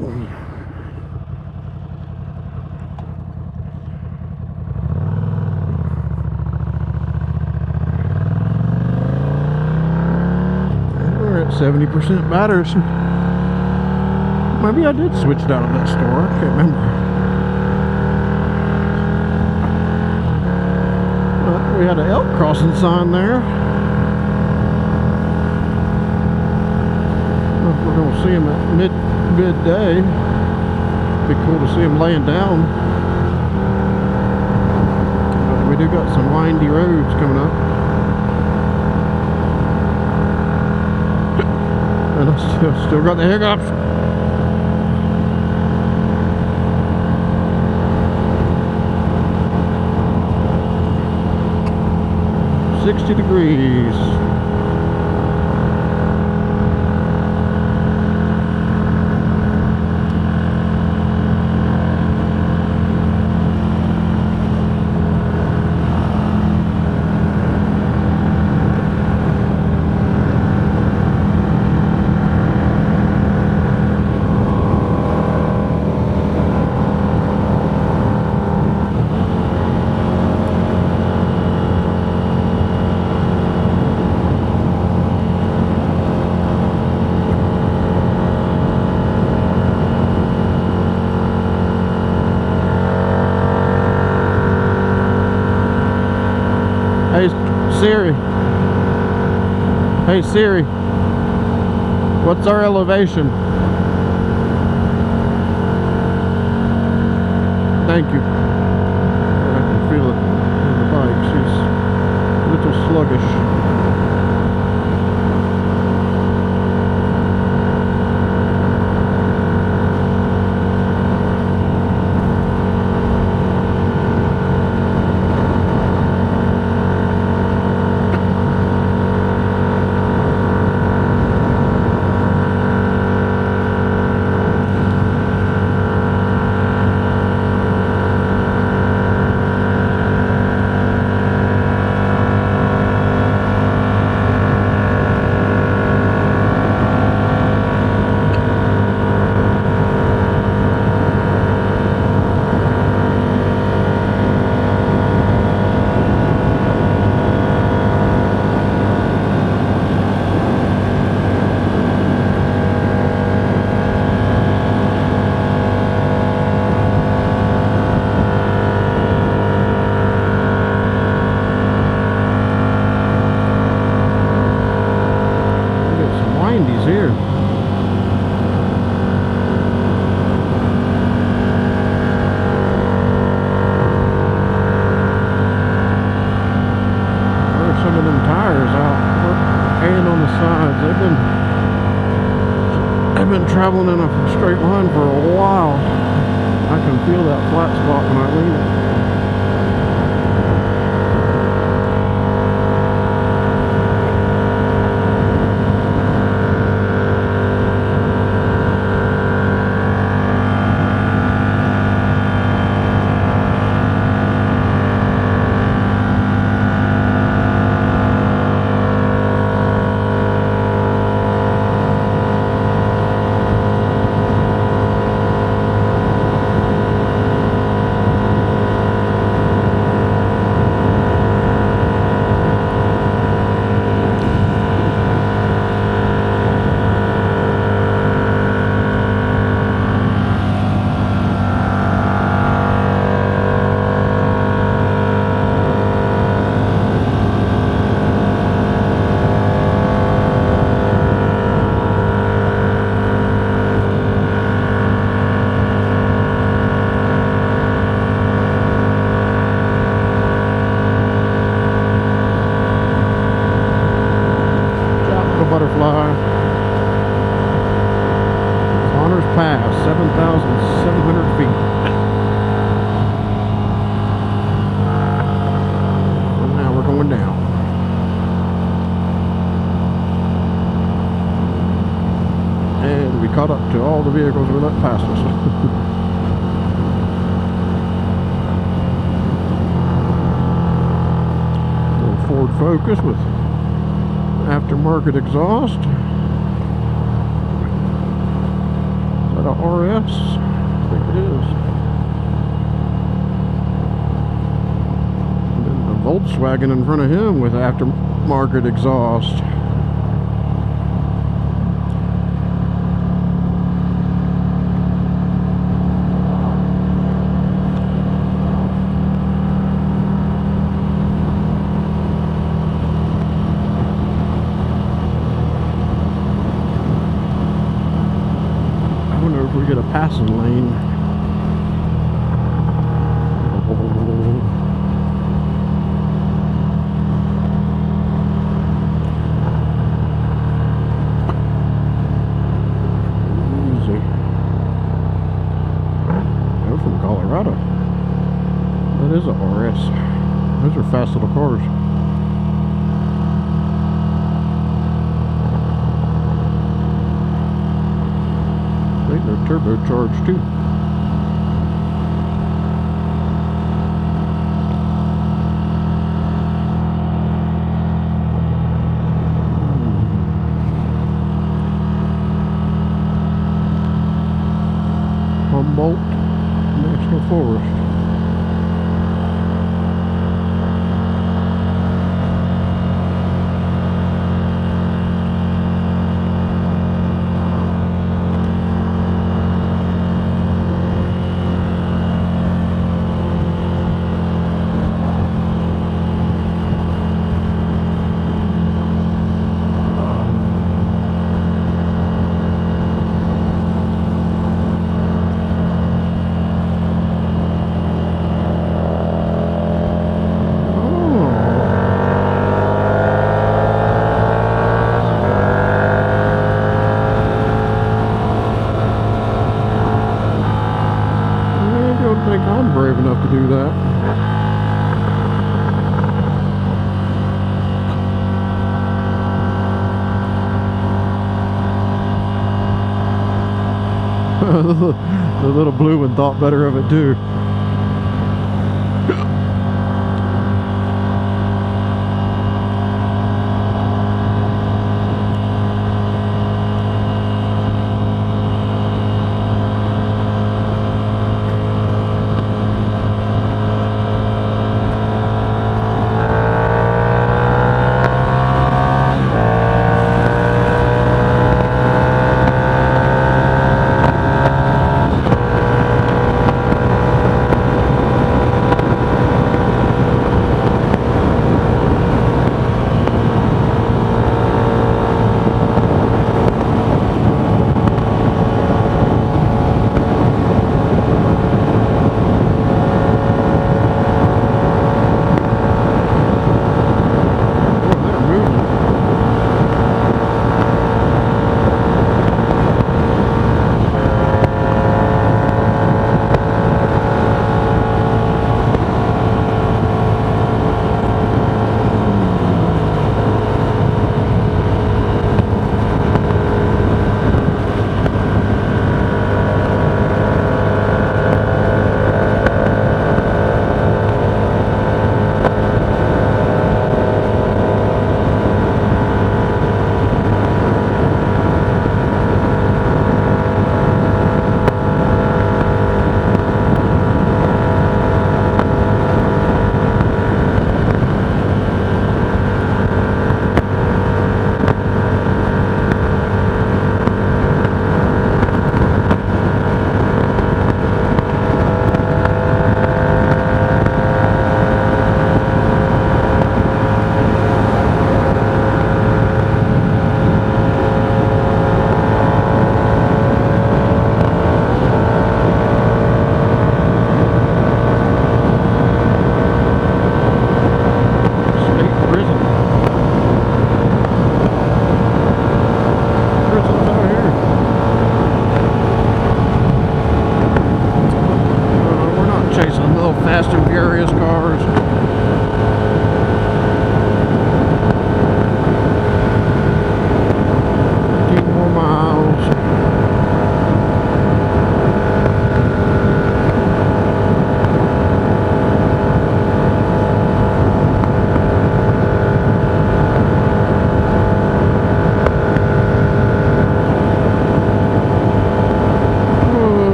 We're at 70% batteries. Maybe I did switch down at that store. I can't remember. We had an elk crossing sign there. We're going to see him at midday. Be cool to see him laying down. But we do got some windy roads coming up. And I still got the hiccups. $60 degrees. Hey Siri. Hey Siri. What's our elevation? Thank you. I can feel it in the bike. She's a little sluggish. Here. There's some of them tires out hanging on the sides. They've been traveling in a straight line for a while. I can feel that flat spot when I lean it. Butterfly. Honors Pass, 7,700 feet. And now we're going down. And we caught up to all the vehicles that were not past us. Little Ford Focus with aftermarket exhaust. Is that a RS? I think it is. And then a Volkswagen in front of him with aftermarket exhaust. We get a passing lane. Easy. They're from Colorado. That is a RS. Those are fast little cars. I think they're turbocharged too. Humboldt National Forest. I think I'm brave enough to do that. The little blue one thought better of it too.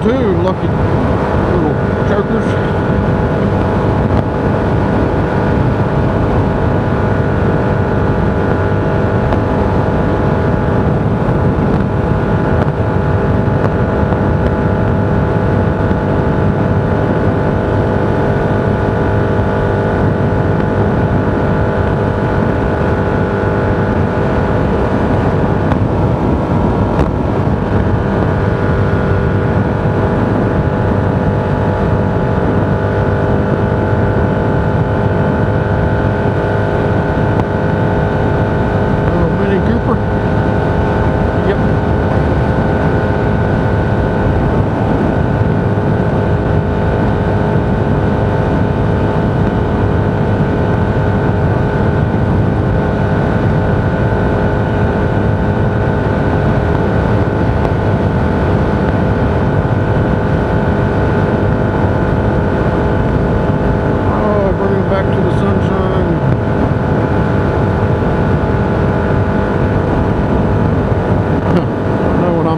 too, lucky little chokers.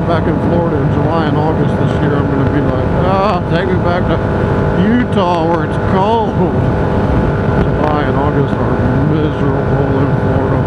Back in Florida in July and August this year, I'm going to be like, take me back to Utah where it's cold. July and August are miserable in Florida.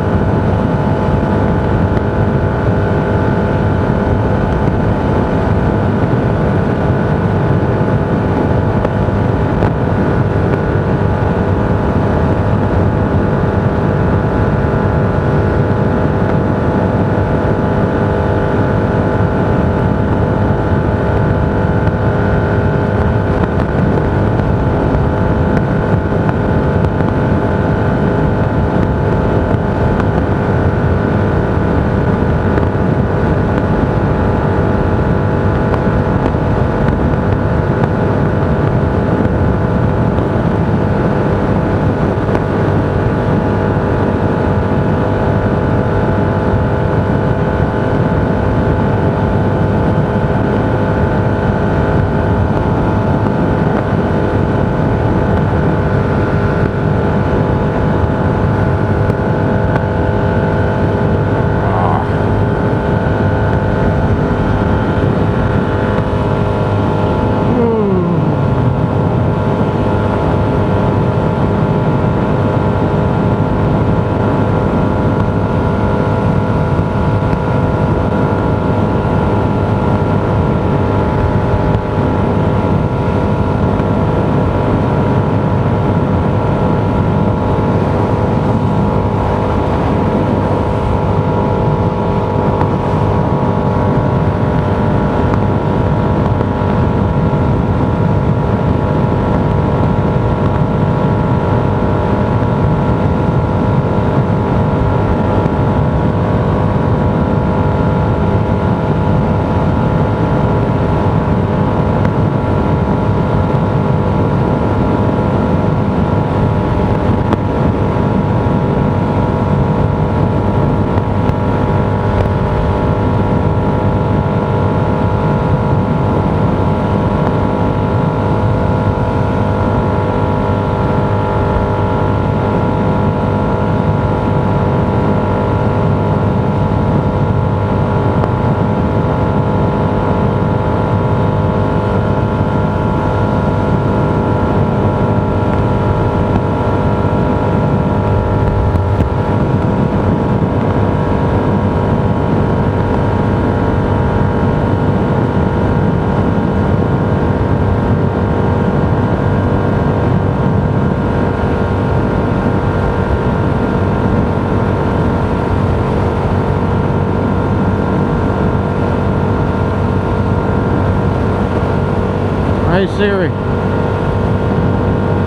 Hey Siri,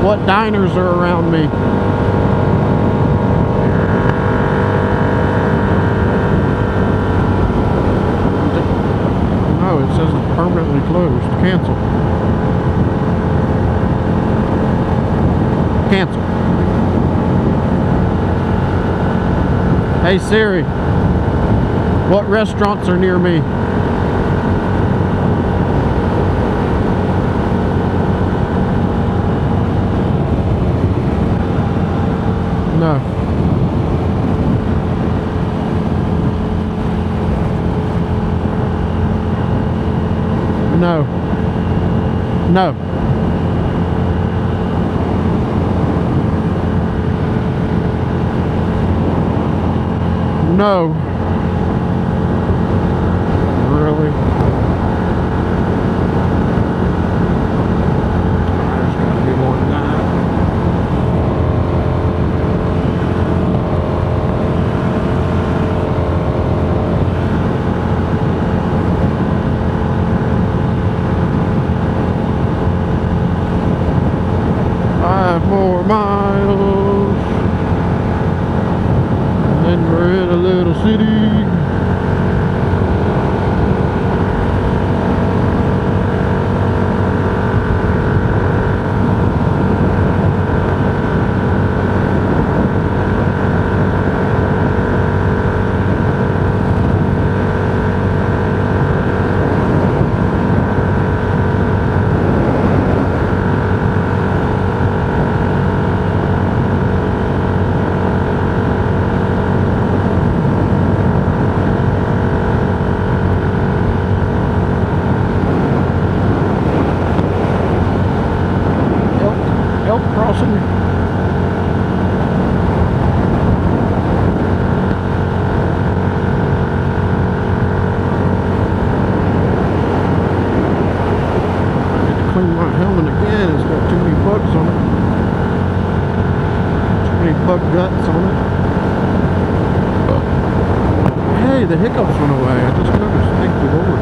what diners are around me? No, it says it's permanently closed. Cancel. Cancel. Hey Siri, what restaurants are near me? No. No. No. No. Really? There's gotta be more than that. More miles, and then we're in a little city. Elk crossing. Clean my helmet again. It's got too many bugs on it. Too many bug guts on it. Hey, the hiccups went away. I just noticed. Thank you, Lord.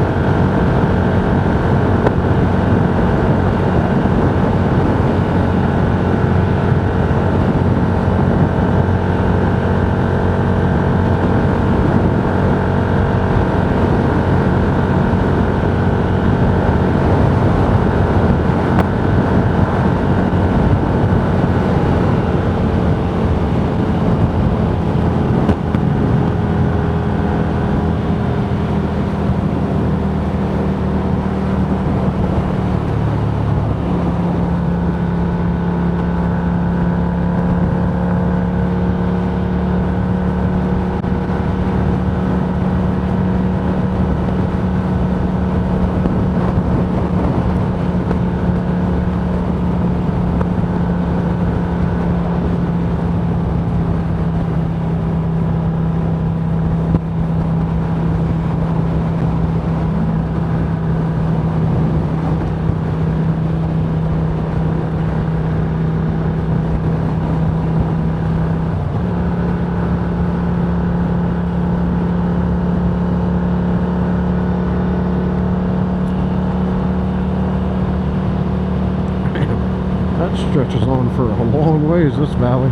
That stretches on for a long ways, this valley.